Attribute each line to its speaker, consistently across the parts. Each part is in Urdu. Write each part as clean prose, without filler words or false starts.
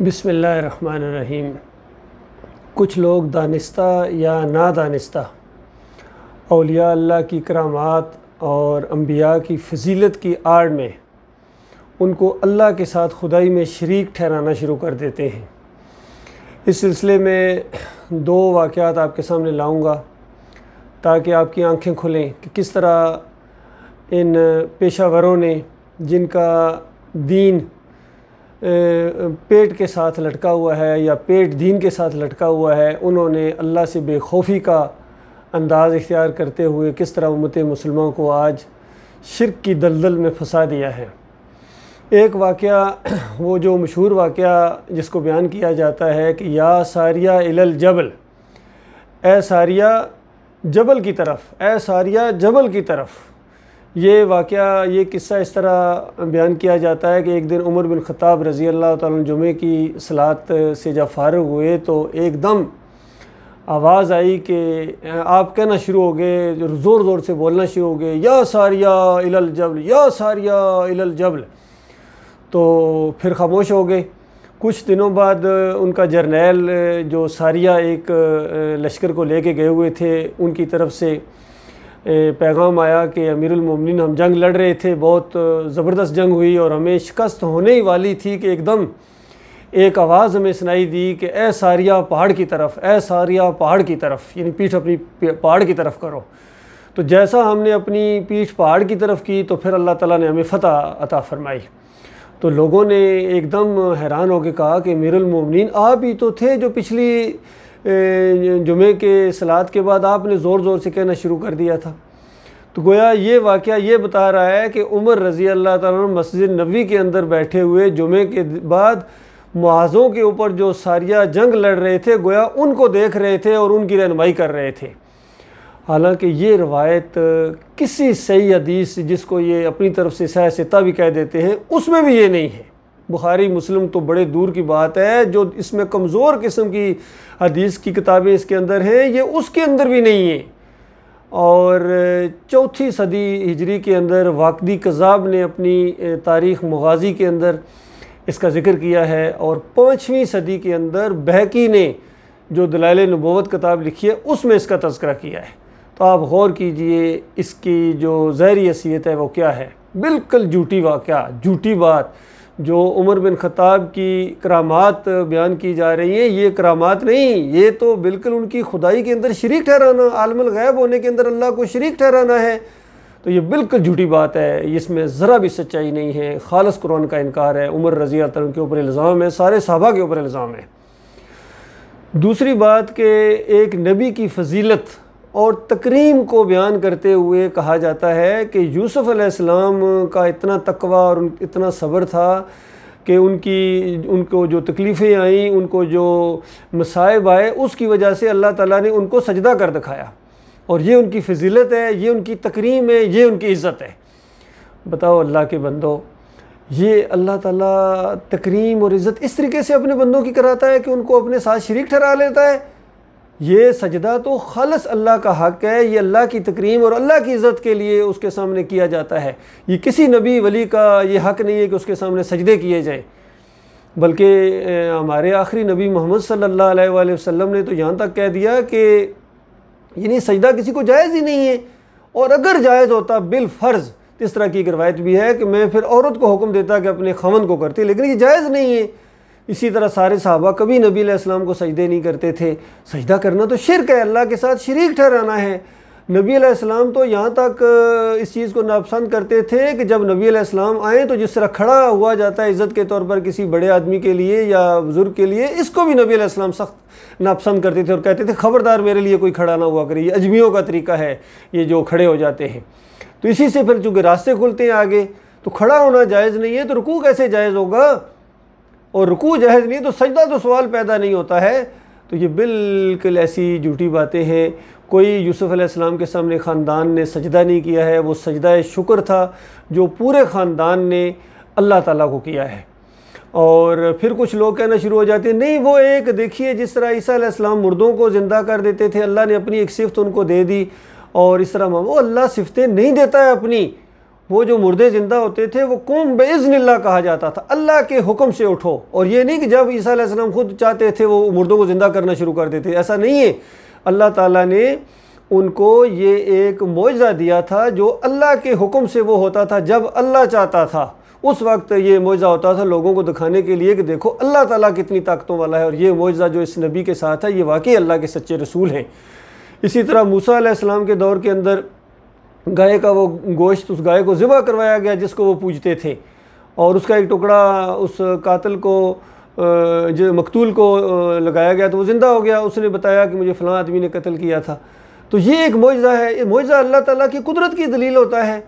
Speaker 1: بسم اللہ الرحمن الرحیم۔ کچھ لوگ دانستہ یا نادانستہ اولیاء اللہ کی کرامات اور انبیاء کی فضیلت کی آڑ میں ان کو اللہ کے ساتھ خدائی میں شریک ٹھہرانا شروع کر دیتے ہیں۔ اس سلسلے میں دو واقعات آپ کے سامنے لاؤں گا تاکہ آپ کی آنکھیں کھلیں کہ کس طرح ان پیشہ وروں نے، جن کا دین پیٹ کے ساتھ لٹکا ہوا ہے یا پیٹ دین کے ساتھ لٹکا ہوا ہے، انہوں نے اللہ سے بے خوفی کا انداز اختیار کرتے ہوئے کس طرح امت مسلمہ کو آج شرک کی دلدل میں پھنسا دیا ہے۔ ایک واقعہ، وہ جو مشہور واقعہ جس کو بیان کیا جاتا ہے کہ یا ساریہ الی الجبل، اے ساریہ جبل کی طرف، اے ساریہ جبل کی طرف۔ یہ واقعہ، یہ قصہ اس طرح بیان کیا جاتا ہے کہ ایک دن عمر بن خطاب رضی اللہ تعالیٰ عنہ جمعے کی صلاۃ سے جب فارغ ہوئے تو ایک دم آواز آئی کہ آپ کہنا شروع ہو گئے، زور زور سے بولنا شروع ہو گئے، یا ساریہ الی الجبل، یا ساریہ الی الجبل۔ تو پھر خاموش ہو گئے۔ کچھ دنوں بعد ان کا جرنیل جو ساریہ ایک لشکر کو لے کے گئے ہوئے تھے، ان کی طرف سے پیغام آیا کہ امیر المومنین، ہم جنگ لڑ رہے تھے، بہت زبردست جنگ ہوئی اور ہمیں شکست ہونے ہی والی تھی کہ ایک دم ایک آواز ہمیں سنائی دی کہ اے ساریہ پہاڑ کی طرف، اے ساریہ پہاڑ کی طرف، یعنی پیٹھ اپنی پہاڑ کی طرف کرو۔ تو جیسا ہم نے اپنی پیٹھ پہاڑ کی طرف کی تو پھر اللہ تعالیٰ نے ہمیں فتح عطا فرمائی۔ تو لوگوں نے ایک دم حیران ہو کے کہا کہ امیر المومنین، آپ ہی تو تھے جو پچھلی جمعے کے صلاۃ کے بعد آپ نے زور زور سے کہنا شروع کر دیا تھا۔ تو گویا یہ واقعہ یہ بتا رہا ہے کہ عمر رضی اللہ تعالیٰ عنہ مسجد نبوی کے اندر بیٹھے ہوئے جمعے کے بعد معاذوں کے اوپر جو ساریہ جنگ لڑ رہے تھے، گویا ان کو دیکھ رہے تھے اور ان کی رہنمائی کر رہے تھے۔ حالانکہ یہ روایت کسی صحیح حدیث، جس کو یہ اپنی طرف سے صحیح ستہ بھی کہہ دیتے ہیں، اس میں بھی یہ نہیں ہے۔ بخاری مسلم تو بڑے دور کی بات ہے، جو اس میں کمزور قسم کی حدیث کی کتابیں اس کے اندر ہیں، یہ اس کے اندر بھی نہیں ہیں۔ اور چوتھی صدی ہجری کے اندر واقدی کذاب نے اپنی تاریخ مغازی کے اندر اس کا ذکر کیا ہے، اور 5ویں صدی کے اندر بہقی نے جو دلائل نبوت کتاب لکھی ہے اس میں اس کا تذکرہ کیا ہے۔ تو آپ غور کیجئے اس کی جو ظاہری حیثیت ہے وہ کیا ہے۔ بالکل جھوٹی واقعہ، جھوٹی بات۔ جو عمر بن خطاب کی کرامات بیان کی جا رہی ہیں، یہ کرامات نہیں، یہ تو بالکل ان کی خدائی کے اندر شریک ٹھہرانا، عالم الغیب ہونے کے اندر اللہ کو شریک ٹھہرانا ہے۔ تو یہ بالکل جھوٹی بات ہے، اس میں ذرا بھی سچائی نہیں ہے، خالص قرآن کا انکار ہے۔ عمر رضی اللہ عنہ کے اوپر الزام ہے، سارے صحابہ کے اوپر الزام ہے۔ دوسری بات کہ ایک نبی کی فضیلت اور تکریم کو بیان کرتے ہوئے کہا جاتا ہے کہ یوسف علیہ السلام کا اتنا تقوی اور اتنا صبر تھا کہ ان کو جو تکلیفیں آئیں، ان کو جو مصائب آئے، اس کی وجہ سے اللہ تعالیٰ نے ان کو سجدہ کر دکھایا، اور یہ ان کی فضیلت ہے، یہ ان کی تکریم ہے، یہ ان کی عزت ہے۔ بتاؤ اللہ کے بندو، یہ اللہ تعالیٰ تکریم اور عزت اس طریقے سے اپنے بندوں کی کراتا ہے کہ ان کو اپنے ساتھ شریک ٹھہرا لیتا ہے۔ یہ سجدہ تو خالص اللہ کا حق ہے، یہ اللہ کی تکریم اور اللہ کی عزت کے لیے اس کے سامنے کیا جاتا ہے۔ یہ کسی نبی ولی کا یہ حق نہیں ہے کہ اس کے سامنے سجدے کیے جائیں، بلکہ ہمارے آخری نبی محمد صلی اللہ علیہ وآلہ وسلم نے تو یہاں تک کہہ دیا کہ یعنی سجدہ کسی کو جائز ہی نہیں ہے، اور اگر جائز ہوتا بالفرض، اس طرح کی ایک روایت بھی ہے کہ میں پھر عورت کو حکم دیتا کہ اپنے خاوند کو کرتی، لیکن یہ جائز نہیں ہے۔ اسی طرح سارے صحابہ کبھی نبی علیہ السلام کو سجدے نہیں کرتے تھے۔ سجدہ کرنا تو شرک ہے، اللہ کے ساتھ شریک ٹھہرانا ہے۔ نبی علیہ السلام تو یہاں تک اس چیز کو ناپسند کرتے تھے کہ جب نبی علیہ السلام آئیں تو جس طرح کھڑا ہوا جاتا ہے عزت کے طور پر کسی بڑے آدمی کے لیے یا بزرگ کے لیے، اس کو بھی نبی علیہ السلام سخت ناپسند کرتے تھے اور کہتے تھے خبردار میرے لیے کوئی کھڑا نہ ہوا کرے، یہ اجمیوں کا طریقہ ہے، یہ جو کھڑے ہو جاتے ہیں۔ تو اسی سے پھر چونکہ راستے کھلتے ہیں آگے، تو کھڑا ہونا جائز نہیں ہے تو رکوع کیسے جائز ہوگا؟ اور رکوع جائز نہیں تو سجدہ تو سوال پیدا نہیں ہوتا ہے۔ تو یہ بالکل ایسی جھوٹی باتیں ہیں۔ کوئی یوسف علیہ السلام کے سامنے خاندان نے سجدہ نہیں کیا ہے، وہ سجدہ شکر تھا جو پورے خاندان نے اللہ تعالیٰ کو کیا ہے۔ اور پھر کچھ لوگ کہنا شروع ہو جاتے ہیں نہیں، وہ ایک دیکھیے جس طرح عیسیٰ علیہ السلام مردوں کو زندہ کر دیتے تھے، اللہ نے اپنی ایک صفت ان کو دے دی، اور اس طرح وہ اللہ صفتیں نہیں دیتا ہے اپنی، وہ جو مردے زندہ ہوتے تھے وہ قوم باذن اللہ کہا جاتا تھا، اللہ کے حکم سے اٹھو، اور یہ نہیں کہ جب عیسیٰ علیہ السلام خود چاہتے تھے وہ مردوں کو زندہ کرنا شروع کر دیتے، ایسا نہیں ہے۔ اللہ تعالیٰ نے ان کو یہ ایک معجزہ دیا تھا جو اللہ کے حکم سے وہ ہوتا تھا، جب اللہ چاہتا تھا اس وقت یہ معجزہ ہوتا تھا لوگوں کو دکھانے کے لیے کہ دیکھو اللہ تعالیٰ کتنی طاقتوں والا ہے، اور یہ معجزہ جو اس نبی کے ساتھ ہے یہ واقعی اللہ کے سچے رسول ہیں۔ اسی طرح موسیٰ علیہ السلام کے دور کے اندر گائے کا وہ گوشت، اس گائے کو ذبح کروایا گیا جس کو وہ پوجتے تھے، اور اس کا ایک ٹکڑا اس قاتل کو جو مقتول کو لگایا گیا تو وہ زندہ ہو گیا، اس نے بتایا کہ مجھے فلاں آدمی نے قتل کیا تھا۔ تو یہ ایک معجزہ ہے، یہ معجزہ اللہ تعالیٰ کی قدرت کی دلیل ہوتا ہے۔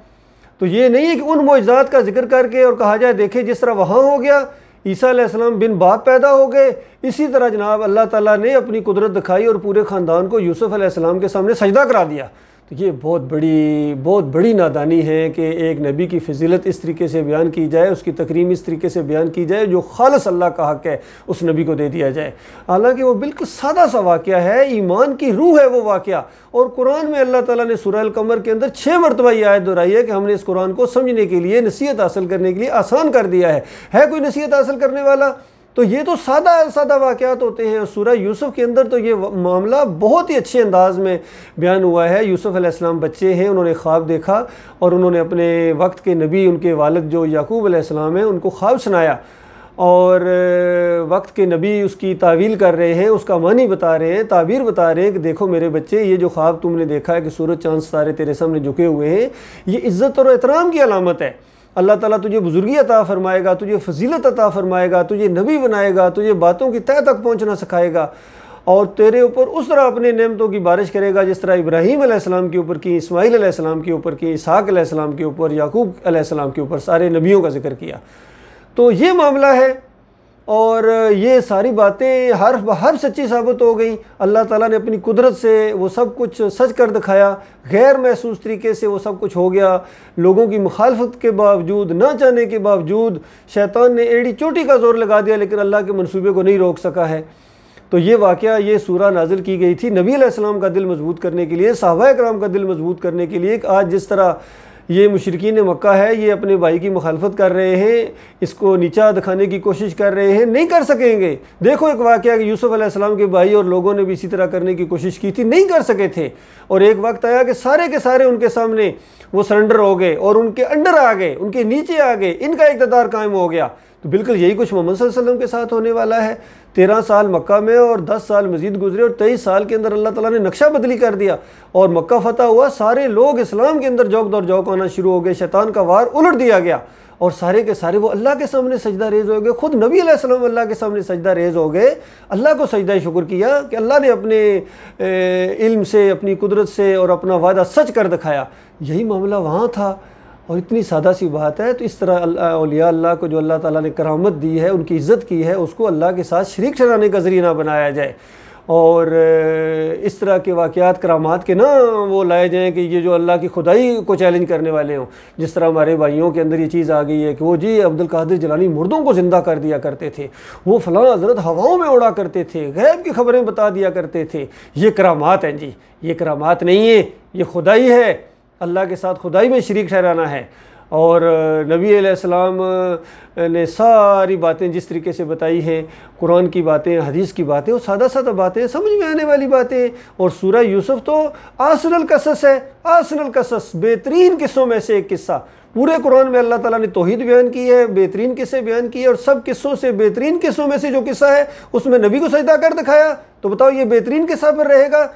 Speaker 1: تو یہ نہیں ہے کہ ان معجزات کا ذکر کر کے اور کہا جائے دیکھیں جس طرح وہاں ہو گیا عیسیٰ علیہ السلام بن باپ پیدا ہو گئے، اسی طرح جناب اللہ تعالیٰ نے اپنی قدرت دکھائی اور پورے خاندان کو یوسف علیہ السلام کے سامنے سجدہ کرا دیا۔ تو یہ بہت بڑی نادانی ہے کہ ایک نبی کی فضیلت اس طریقے سے بیان کی جائے، اس کی تکریم اس طریقے سے بیان کی جائے، جو خالص اللہ کا حق ہے اس نبی کو دے دیا جائے، حالانکہ وہ بالکل سادہ سا واقعہ ہے، ایمان کی روح ہے وہ واقعہ۔ اور قرآن میں اللہ تعالیٰ نے سورہ القمر کے اندر 6 مرتبہ یہ آیت دہرائی ہے کہ ہم نے اس قرآن کو سمجھنے کے لیے، نصیحت حاصل کرنے کے لیے آسان کر دیا ہے کوئی نصیحت حاصل کرنے والا؟ تو یہ تو سادہ واقعات ہوتے ہیں۔ اور سورہ یوسف کے اندر تو یہ معاملہ بہت ہی اچھے انداز میں بیان ہوا ہے۔ یوسف علیہ السلام بچے ہیں، انہوں نے خواب دیکھا اور انہوں نے اپنے وقت کے نبی، ان کے والد جو یعقوب علیہ السلام ہیں، ان کو خواب سنایا، اور وقت کے نبی اس کی تعویل کر رہے ہیں، اس کا معنی بتا رہے ہیں، تعبیر بتا رہے ہیں کہ دیکھو میرے بچے، یہ جو خواب تم نے دیکھا ہے کہ سورج چاند ستارے تیرے سامنے جھکے ہوئے ہیں، یہ عزت اور احترام کی علامت ہے۔ اللہ تعالیٰ تجھے بزرگی عطا فرمائے گا، تجھے فضیلت عطا فرمائے گا، تجھے نبی بنائے گا، تجھے باتوں کی تہہ تک پہنچنا سکھائے گا، اور تیرے اوپر اس طرح اپنے نعمتوں کی بارش کرے گا جس طرح ابراہیم علیہ السلام کے اوپر کی، اسماعیل علیہ السلام کے اوپر کی، اسحاق علیہ السلام کے اوپر، یعقوب علیہ السلام کے اوپر، سارے نبیوں کا ذکر کیا۔ تو یہ معاملہ ہے، اور یہ ساری باتیں ہر سچی ثابت ہو گئی۔ اللہ تعالیٰ نے اپنی قدرت سے وہ سب کچھ سچ کر دکھایا، غیر محسوس طریقے سے وہ سب کچھ ہو گیا، لوگوں کی مخالفت کے باوجود، نہ چاہنے کے باوجود شیطان نے ایڑی چوٹی کا زور لگا دیا، لیکن اللہ کے منصوبے کو نہیں روک سکا ہے۔ تو یہ واقعہ، یہ سورہ نازل کی گئی تھی نبی علیہ السلام کا دل مضبوط کرنے کے لیے، صحابہ کرام کا دل مضبوط کرنے کے لیے، کہ آج جس طرح یہ مشرکین مکہ ہے، یہ اپنے بھائی کی مخالفت کر رہے ہیں، اس کو نیچا دکھانے کی کوشش کر رہے ہیں، نہیں کر سکیں گے۔ دیکھو ایک واقعہ کہ یوسف علیہ السلام کے بھائی اور لوگوں نے بھی اسی طرح کرنے کی کوشش کی تھی، نہیں کر سکے تھے، اور ایک وقت آیا کہ سارے کے سارے ان کے سامنے وہ سرنڈر ہو گئے اور ان کے انڈر آ گئے، ان کے نیچے آ گئے، ان کا اقتدار قائم ہو گیا۔ تو بالکل یہی کچھ محمد صلی اللہ علیہ وسلم کے ساتھ ہونے والا ہے۔ 13 سال مکہ میں اور 10 سال مزید گزرے، اور 23 سال کے اندر اللہ تعالیٰ نے نقشہ بدلی کر دیا، اور مکہ فتح ہوا، سارے لوگ اسلام کے اندر جوک دور جوک آنا شروع ہو گئے، شیطان کا وار الٹ دیا گیا، اور سارے کے سارے وہ اللہ کے سامنے سجدہ ریز ہو گئے۔ خود نبی علیہ السلام اللہ کے سامنے سجدہ ریز ہو گئے، اللہ کو سجدہ شکر کیا کہ اللہ نے اپنے علم سے، اپنی قدرت سے اور اپنا وعدہ سچ کر دکھایا۔ یہی معاملہ وہاں تھا، اور اتنی سادہ سی بات ہے۔ تو اس طرح اولیاء اللہ کو جو اللہ تعالیٰ نے کرامت دی ہے، ان کی عزت کی ہے، اس کو اللہ کے ساتھ شریک ٹھہرانے کا ذریعہ نہ بنایا جائے، اور اس طرح کے واقعات کرامات کے نہ وہ لائے جائیں کہ یہ جو اللہ کی خدائی کو چیلنج کرنے والے ہوں۔ جس طرح ہمارے بھائیوں کے اندر یہ چیز آ گئی ہے کہ وہ جی عبد القادر جیلانی مردوں کو زندہ کر دیا کرتے تھے، وہ فلاں حضرت ہواؤں میں اڑا کرتے تھے، غیب کی خبریں بتا دیا کرتے تھے، یہ کرامات ہیں۔ جی یہ کرامات نہیں ہے، یہ خدائی ہے، اللہ کے ساتھ خدائی میں شریک ٹھہرانا ہے۔ اور نبی علیہ السلام نے ساری باتیں جس طریقے سے بتائی ہیں، قرآن کی باتیں، حدیث کی باتیں، وہ سادہ سادہ باتیں، سمجھ میں آنے والی باتیں۔ اور سورہ یوسف تو احسن القصص ہے، احسن القصص، بہترین قصوں میں سے ایک قصہ۔ پورے قرآن میں اللہ تعالیٰ نے توحید بیان کی ہے، بہترین قصے بیان کیے، اور سب قصوں سے بہترین قصوں میں سے جو قصہ ہے اس میں نبی کو سجدہ کر دکھایا۔ تو بتاؤ یہ بہترین قصہ پر رہے گا؟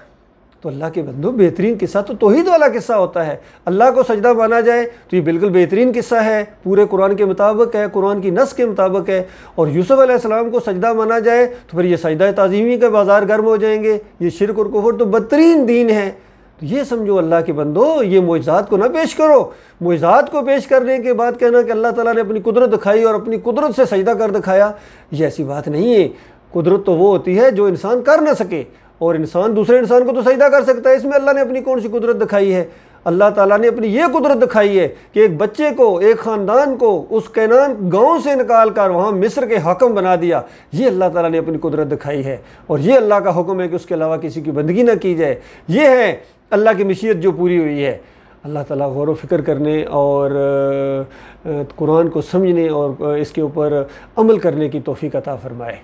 Speaker 1: تو اللہ کے بندو، بہترین قصہ تو توحید والا قصہ ہوتا ہے۔ اللہ کو سجدہ مانا جائے تو یہ بالکل بہترین قصہ ہے، پورے قرآن کے مطابق ہے، قرآن کی نص کے مطابق ہے۔ اور یوسف علیہ السلام کو سجدہ مانا جائے تو پھر یہ سجدہ تعظیمی کے بازار گرم ہو جائیں گے، یہ شرک اور کفر تو بدترین دین ہے۔ تو یہ سمجھو اللہ کے بندو، یہ معجزات کو نہ پیش کرو۔ معجزات کو پیش کرنے کے بعد کہنا کہ اللہ تعالیٰ نے اپنی قدرت دکھائی اور اپنی قدرت سے سجدہ کر دکھایا، یہ ایسی بات نہیں ہے۔ قدرت تو وہ ہوتی ہے جو انسان کر نہ سکے، اور انسان دوسرے انسان کو تو سجدہ کر سکتا ہے، اس میں اللہ نے اپنی کون سی قدرت دکھائی ہے؟ اللہ تعالیٰ نے اپنی یہ قدرت دکھائی ہے کہ ایک بچے کو، ایک خاندان کو اس کینان گاؤں سے نکال کر وہاں مصر کے حاکم بنا دیا، یہ اللہ تعالیٰ نے اپنی قدرت دکھائی ہے۔ اور یہ اللہ کا حکم ہے کہ اس کے علاوہ کسی کی بندگی نہ کی جائے، یہ ہے اللہ کی مشیت جو پوری ہوئی ہے۔ اللہ تعالیٰ غور و فکر کرنے اور قرآن کو سمجھنے اور اس کے اوپر عمل کرنے کی توفیق عطا فرمائے۔